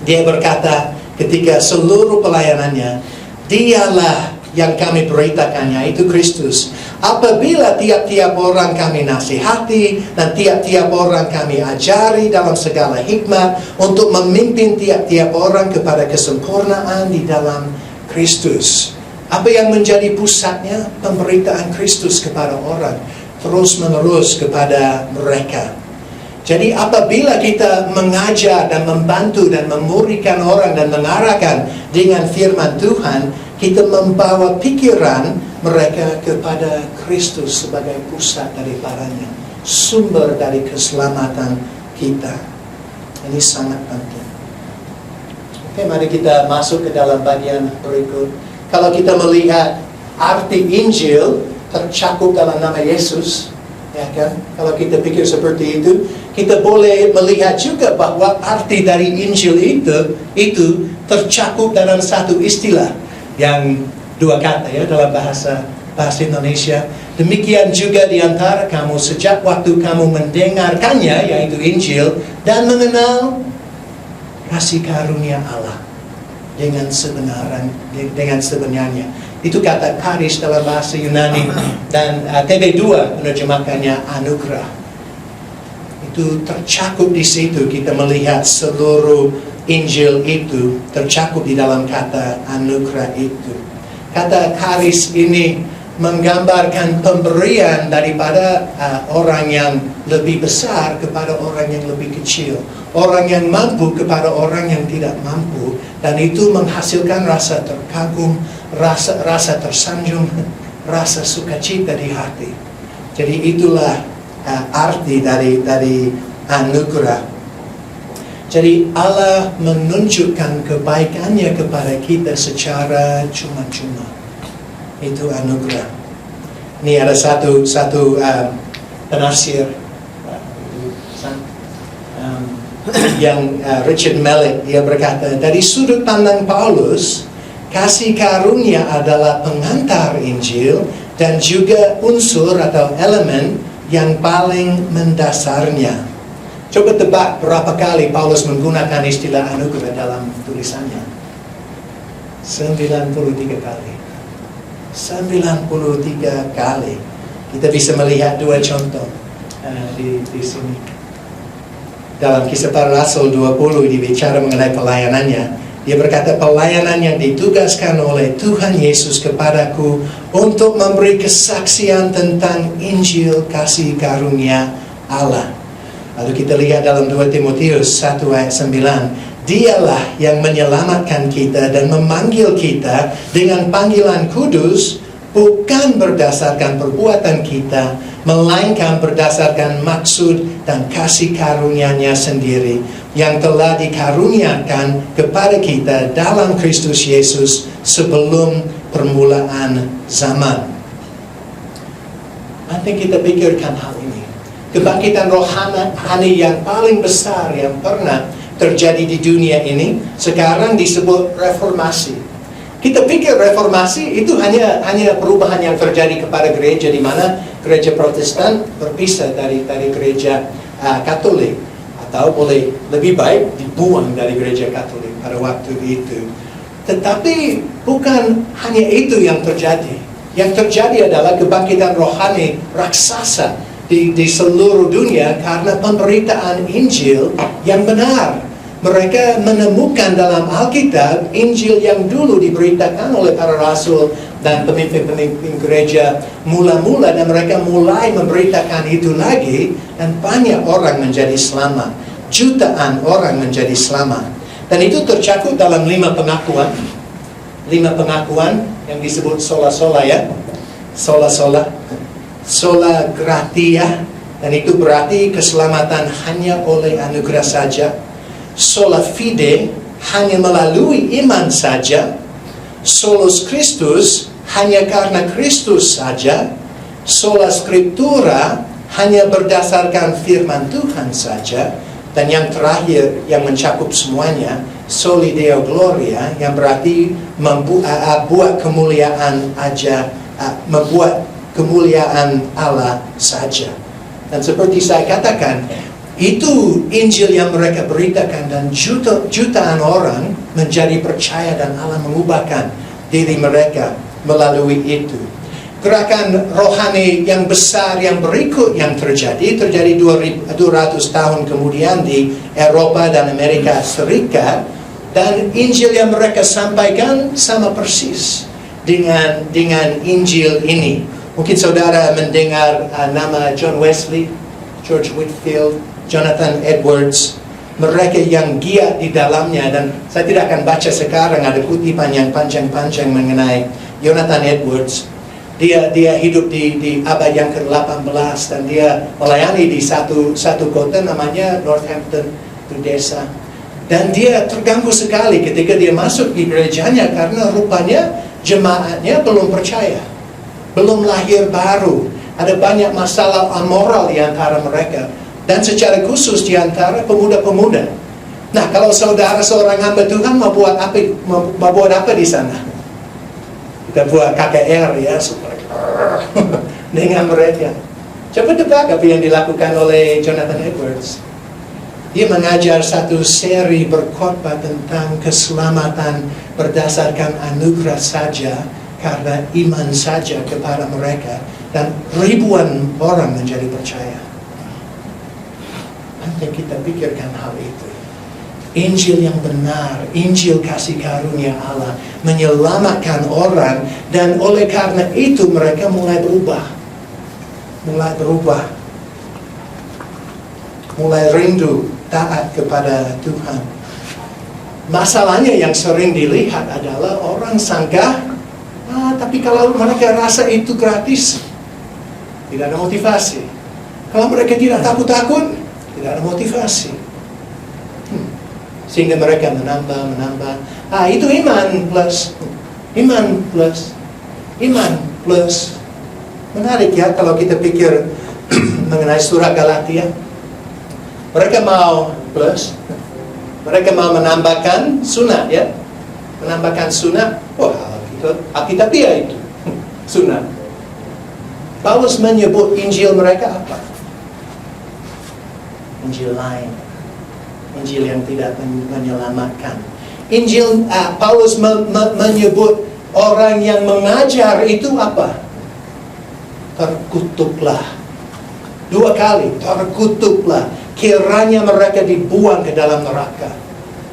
Dia berkata ketika seluruh pelayanannya, dialah yang kami beritakannya, itu Kristus. Apabila tiap-tiap orang kami nasihati dan tiap-tiap orang kami ajari dalam segala hikmat untuk memimpin tiap-tiap orang kepada kesempurnaan di dalam Kristus. Apa yang menjadi pusatnya? Pemberitaan Kristus kepada orang, terus-menerus kepada mereka. Jadi apabila kita mengajar dan membantu dan memurikan orang dan mengarahkan dengan firman Tuhan, kita membawa pikiran mereka kepada Kristus sebagai pusat daripadanya, sumber dari keselamatan kita. Ini sangat penting. Oke, mari kita masuk ke dalam bagian berikut. Kalau kita melihat arti Injil tercakup dalam nama Yesus, ya kan? Kalau kita pikir seperti itu, kita boleh melihat juga bahwa arti dari Injil itu tercakup dalam satu istilah yang 2 kata ya dalam bahasa Indonesia. Demikian juga di antara kamu sejak waktu kamu mendengarkannya, yaitu Injil, dan mengenal kasih karunia Allah dengan sebenarnya. Itu kata charis dalam bahasa Yunani, dan TB2 menerjemahkannya anugerah. Itu tercakup di situ. Kita melihat seluruh Injil itu tercakup di dalam kata anugerah itu. Kata charis ini menggambarkan pemberian daripada orang yang lebih besar kepada orang yang lebih kecil, orang yang mampu kepada orang yang tidak mampu, dan itu menghasilkan rasa terkagum, rasa tersanjung, rasa sukacita di hati. Jadi itulah arti dari anugerah. Jadi Allah menunjukkan kebaikannya kepada kita secara cuma-cuma. Itu anugerah. Ini ada satu penafsir yang Richard Melick, dia berkata, dari sudut pandang Paulus, kasih karunia adalah pengantar Injil dan juga unsur atau elemen yang paling mendasarnya. Coba tebak berapa kali Paulus menggunakan istilah anugerah dalam tulisannya? 93 kali. 93 kali. Kita bisa melihat 2 contoh di sini. Dalam Kisah Para Rasul 20 dibicara mengenai pelayanannya. Dia berkata, pelayanan yang ditugaskan oleh Tuhan Yesus kepadaku untuk memberi kesaksian tentang Injil kasih karunia Allah. Lalu kita lihat dalam 2 Timotius 1 ayat 9. Dialah yang menyelamatkan kita dan memanggil kita dengan panggilan kudus, bukan berdasarkan perbuatan kita, melainkan berdasarkan maksud dan kasih karunia-Nya sendiri, yang telah dikaruniakan kepada kita dalam Kristus Yesus sebelum permulaan zaman. Penting kita pikirkan hal ini. Kebangkitan rohani yang paling besar yang pernah terjadi di dunia ini sekarang disebut reformasi. Kita pikir reformasi itu hanya perubahan yang terjadi kepada gereja, di mana gereja Protestan berpisah dari gereja Katolik, atau boleh lebih baik dibuang dari gereja Katolik pada waktu itu. Tetapi bukan hanya itu yang terjadi. Yang terjadi adalah kebangkitan rohani raksasa di seluruh dunia karena pemberitaan Injil yang benar. Mereka menemukan dalam Alkitab Injil yang dulu diberitakan oleh para rasul dan pemimpin-pemimpin gereja mula-mula, dan mereka mulai memberitakan itu lagi, dan banyak orang menjadi selamat. Jutaan orang menjadi selamat. Dan itu tercakup dalam 5 pengakuan. 5 pengakuan yang disebut sola-sola, ya. Sola-sola. Sola gratia, dan itu berarti keselamatan hanya oleh anugerah saja. Sola fide, hanya melalui iman saja. Solus Christus, hanya karena Kristus saja. Sola scriptura, hanya berdasarkan firman Tuhan saja. Dan yang terakhir yang mencakup semuanya, soli deo gloria, yang berarti membuat kemuliaan membuat kemuliaan Allah saja. Dan seperti saya katakan, itu Injil yang mereka beritakan, dan jutaan orang menjadi percaya, dan Allah mengubahkan diri mereka melalui itu. Gerakan rohani yang besar yang berikut yang terjadi 200 tahun kemudian di Eropa dan Amerika Serikat, dan Injil yang mereka sampaikan sama persis dengan Injil ini. Mungkin saudara mendengar nama John Wesley, George Whitefield, Jonathan Edwards. Mereka yang giat di dalamnya, dan saya tidak akan baca sekarang, ada kutipan yang panjang-panjang mengenai Jonathan Edwards. Dia hidup di abad yang ke-18, dan dia melayani di satu kota namanya Northampton, itu desa. Dan dia terganggu sekali ketika dia masuk di gerejanya, karena rupanya jemaatnya belum percaya, belum lahir baru. Ada banyak masalah amoral di antara mereka, dan secara khusus di antara pemuda-pemuda. Nah, kalau saudara seorang hamba Tuhan mau buat apa di sana? Kita buat KKR, ya, supaya dengan mereka. Coba tebak apa yang dilakukan oleh Jonathan Edwards. Dia mengajar satu seri berkhotbah tentang keselamatan berdasarkan anugerah saja, karena iman saja kepada mereka, dan ribuan orang menjadi percaya. Penting kita pikirkan hal itu. Injil yang benar, Injil kasih karunia Allah, menyelamatkan orang, dan oleh karena itu mereka mulai berubah. Mulai rindu, taat kepada Tuhan. Masalahnya yang sering dilihat adalah orang sangka, tapi kalau mereka rasa itu gratis, tidak ada motivasi. Kalau mereka tidak takut-takut, tidak ada motivasi. Sehingga mereka menambah. Itu iman plus. Menarik, ya, kalau kita pikir mengenai surat Galatia. Mereka mau plus, mereka mau menambahkan sunat, ya. Menambahkan sunat. Alkitabiah itu sunat. Paulus menyebut Injil mereka apa? Injil lain. Injil yang tidak menyelamatkan. Injil Paulus menyebut orang yang mengajar itu apa? Terkutuklah. 2 kali, terkutuklah. Kiranya mereka dibuang ke dalam neraka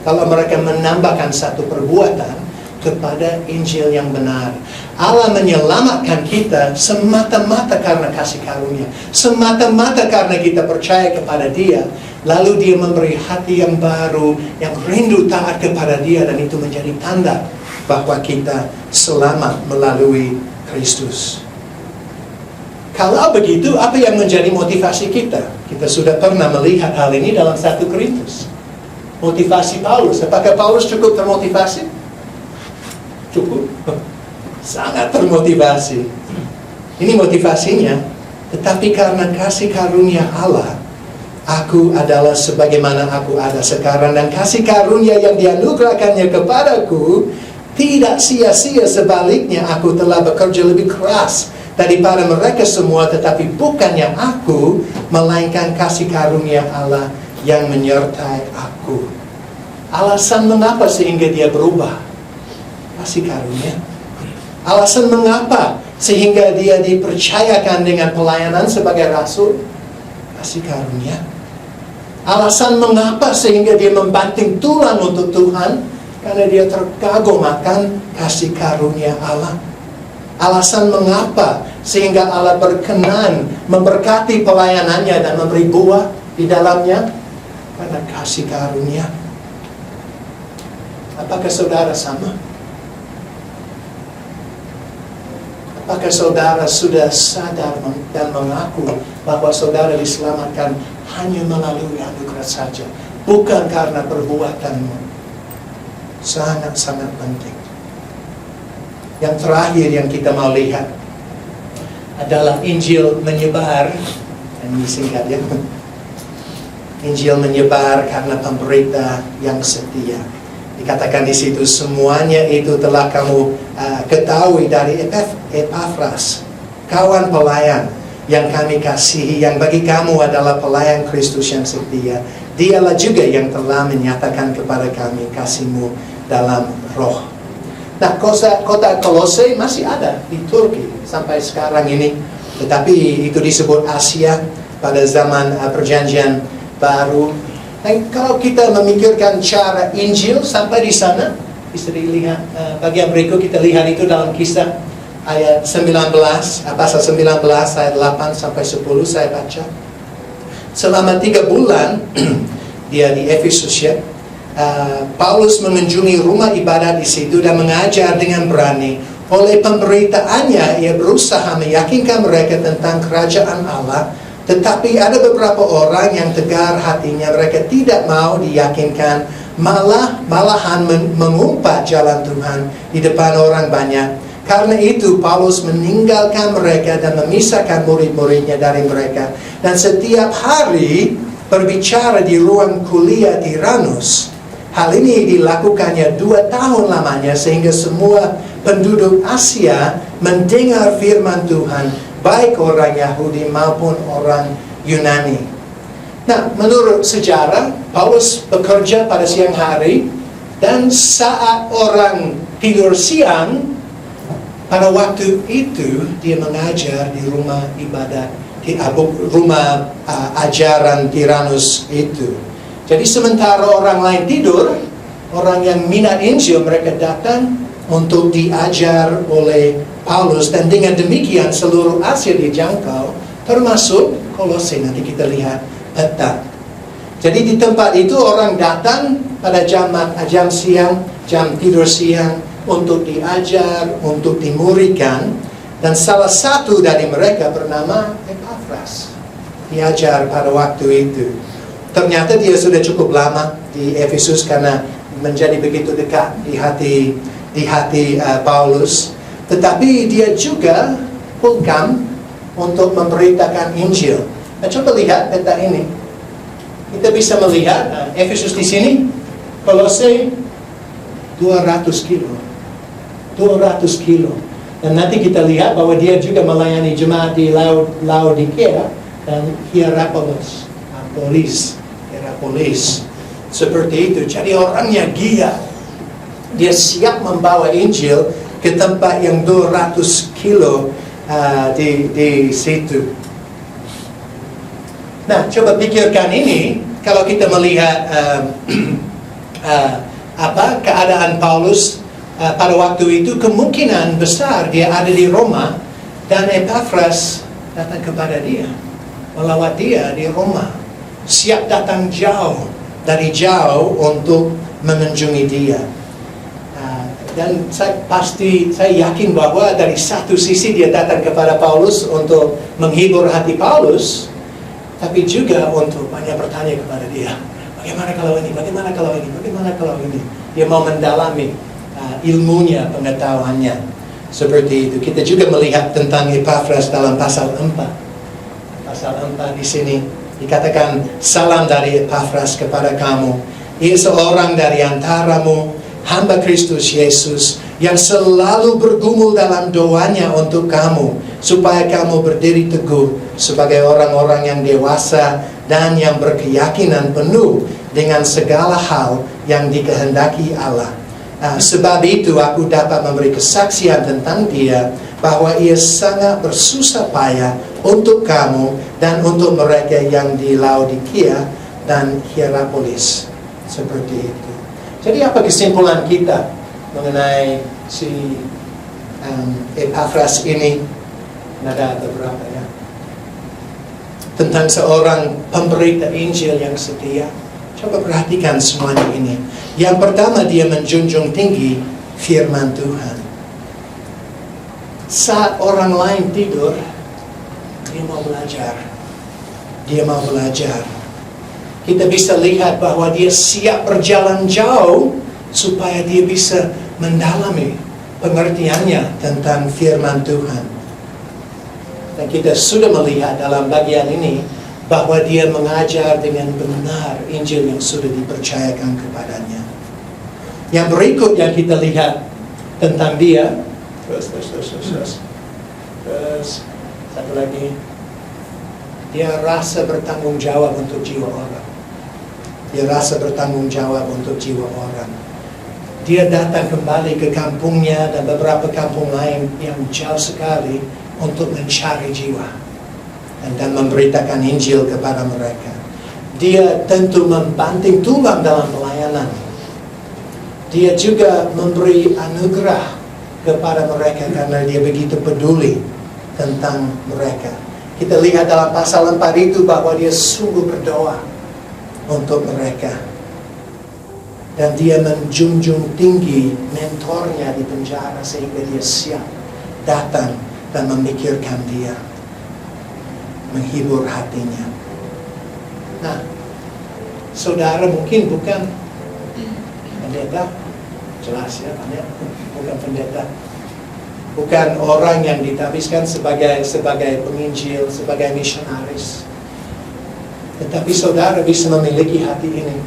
kalau mereka menambahkan satu perbuatan kepada Injil yang benar. Allah menyelamatkan kita semata-mata karena kasih karunia, semata-mata karena kita percaya kepada Dia. Lalu Dia memberi hati yang baru, yang rindu taat kepada Dia, dan itu menjadi tanda bahwa kita selamat melalui Kristus. Kalau begitu, apa yang menjadi motivasi kita? Kita sudah pernah melihat hal ini dalam 1 Korintus. Motivasi Paulus. Apakah Paulus cukup termotivasi? Cukup. sangat termotivasi. Ini motivasinya, tetapi karena kasih karunia Allah, aku adalah sebagaimana aku ada sekarang, dan kasih karunia yang dianugerahkannya kepadaku tidak sia-sia. Sebaliknya, aku telah bekerja lebih keras daripada mereka semua, tetapi bukannya aku, melainkan kasih karunia Allah yang menyertai aku. Alasan mengapa sehingga dia berubah? Kasih karunia. Alasan mengapa sehingga dia dipercayakan dengan pelayanan sebagai rasul? Kasih karunia. Alasan mengapa sehingga dia membanting tulang untuk Tuhan? Karena dia terkagum akan kasih karunia Allah. Alasan mengapa sehingga Allah berkenan memberkati pelayanannya dan memberi buah di dalamnya? Karena kasih karunia. Apakah saudara sama? Apakah saudara sudah sadar dan mengaku bahwa saudara diselamatkan hanya melalui anugerah saja, bukan karena perbuatanmu? Sangat-sangat penting. Yang terakhir yang kita mau lihat adalah Injil menyebar. Ini singkat ya. Injil menyebar karena pemberita yang setia. Dikatakan di situ, semuanya itu telah kamu ketahui dari Epafras, kawan pelayan yang kami kasihi, yang bagi kamu adalah pelayan Kristus yang setia. Dialah juga yang telah menyatakan kepada kami kasih-Mu dalam roh. Nah, kota Kolose masih ada di Turki sampai sekarang ini, tetapi itu disebut Asia pada zaman perjanjian baru. Dan kalau kita memikirkan cara Injil sampai di sana, bisa dilihat bagian berikut. Kita lihat itu dalam Kisah ayat 19, pasal 19 ayat 8 sampai 10 saya baca. Selama 3 bulan dia di Efesus ya. Paulus mengunjungi rumah ibadat di situ dan mengajar dengan berani. Oleh pemberitaannya, ia berusaha meyakinkan mereka tentang kerajaan Allah. Tetapi ada beberapa orang yang tegar hatinya, mereka tidak mau diyakinkan, malahan mengumpat jalan Tuhan di depan orang banyak. Karena itu Paulus meninggalkan mereka dan memisahkan murid-muridnya dari mereka. Dan setiap hari berbicara di ruang kuliah Tiranus. Hal ini dilakukannya 2 tahun lamanya, sehingga semua penduduk Asia mendengar firman Tuhan, baik orang Yahudi maupun orang Yunani. Nah, menurut sejarah, Paulus bekerja pada siang hari, dan saat orang tidur siang, pada waktu itu dia mengajar di rumah ibadat, di rumah ajaran Tiranus itu. Jadi sementara orang lain tidur, orang yang minat Injil mereka datang untuk diajar oleh Paulus, dan dengan demikian seluruh Asia dijangkau, termasuk Kolose. Nanti kita lihat peta. Jadi di tempat itu orang datang pada jam siang, jam tidur siang, untuk diajar, untuk dimuridkan. Dan salah satu dari mereka bernama Epafras, diajar pada waktu itu. Ternyata dia sudah cukup lama di Efesus karena menjadi begitu dekat di hati Paulus. Tetapi dia juga pulkam untuk memberitakan Injil. Nah, coba lihat peta ini. Kita bisa melihat Efesus di sini, Kolose 200 kilo. 200 kilo. Dan nanti kita lihat bahwa dia juga melayani jemaat di Laodikea dan Hierapolis. Seperti itu. Jadi orangnya gila. Dia siap membawa Injil ke tempat yang 200 kilo di situ. Nah, coba pikirkan ini. Kalau kita melihat keadaan Paulus pada waktu itu, kemungkinan besar dia ada di Roma, dan Epafras datang kepada dia, melawat dia di Roma, siap datang dari jauh untuk mengunjungi dia. Dan saya yakin bahwa dari satu sisi dia datang kepada Paulus untuk menghibur hati Paulus, tapi juga untuk banyak bertanya kepada dia. Bagaimana kalau ini? Bagaimana kalau ini? Bagaimana kalau ini? Dia mau mendalami ilmunya, pengetahuannya. Seperti itu. Kita juga melihat tentang Epafras dalam pasal 4. Pasal 4 di sini dikatakan, salam dari Epafras kepada kamu. Ia seorang dari antaramu, hamba Kristus Yesus, yang selalu bergumul dalam doanya untuk kamu, supaya kamu berdiri teguh sebagai orang-orang yang dewasa dan yang berkeyakinan penuh dengan segala hal yang dikehendaki Allah. Sebab itu aku dapat memberi kesaksian tentang dia, bahwa ia sangat bersusah payah untuk kamu dan untuk mereka yang di Laodikia dan Hierapolis. Seperti itu. Jadi apa kesimpulan kita mengenai si Epafras ini? Ada beberapa ya. Tentang seorang pemberita Injil yang setia. Coba perhatikan semuanya ini. Yang pertama, dia menjunjung tinggi firman Tuhan. Saat orang lain tidur, dia mau belajar. Dia mau belajar. Kita bisa lihat bahwa dia siap berjalan jauh supaya dia bisa mendalami pengertiannya tentang firman Tuhan. Dan kita sudah melihat dalam bagian ini bahwa dia mengajar dengan benar Injil yang sudah dipercayakan kepadanya. Yang berikut yang kita lihat tentang dia, terus, satu lagi, dia rasa bertanggung jawab untuk jiwa orang. Dia rasa bertanggung jawab untuk jiwa orang. Dia datang kembali ke kampungnya dan beberapa kampung lain yang jauh sekali untuk mencari jiwa dan memberitakan Injil kepada mereka. Dia tentu membanting tulang dalam pelayanan. Dia juga memberi anugerah kepada mereka karena dia begitu peduli tentang mereka. Kita lihat dalam pasal 4 itu bahwa dia sungguh berdoa untuk mereka. Dan dia menjunjung tinggi mentornya di penjara sehingga dia siap datang dan memikirkan dia, menghibur hatinya. Nah, saudara mungkin bukan pendeta, jelas ya, bukan pendeta, bukan orang yang ditabiskan sebagai penginjil, sebagai misionaris. Tetapi saudara bisa memiliki hati ini.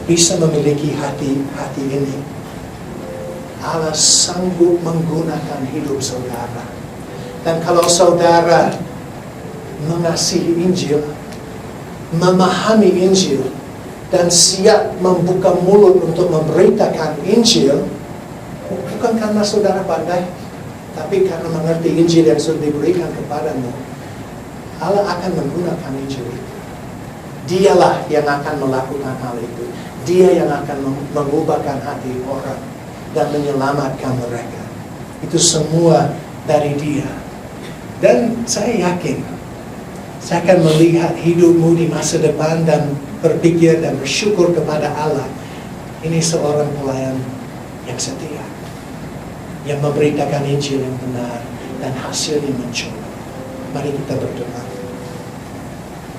Bisa memiliki hati ini. Allah sanggup menggunakan hidup saudara. Dan kalau saudara mengasihi Injil, memahami Injil, dan siap membuka mulut untuk memberitakan Injil, bukan karena saudara pandai, tapi karena mengerti Injil yang sudah diberikan kepadamu, Allah akan menggunakan Injil itu. Dialah yang akan melakukan hal itu. Dia yang akan mengubahkan hati orang dan menyelamatkan mereka. Itu semua dari Dia. Dan saya yakin, saya akan melihat hidupmu di masa depan dan berpikir dan bersyukur kepada Allah. Ini seorang pelayan yang setia, yang memberitakan Injil yang benar dan hasilnya muncul. Mari kita berdoa.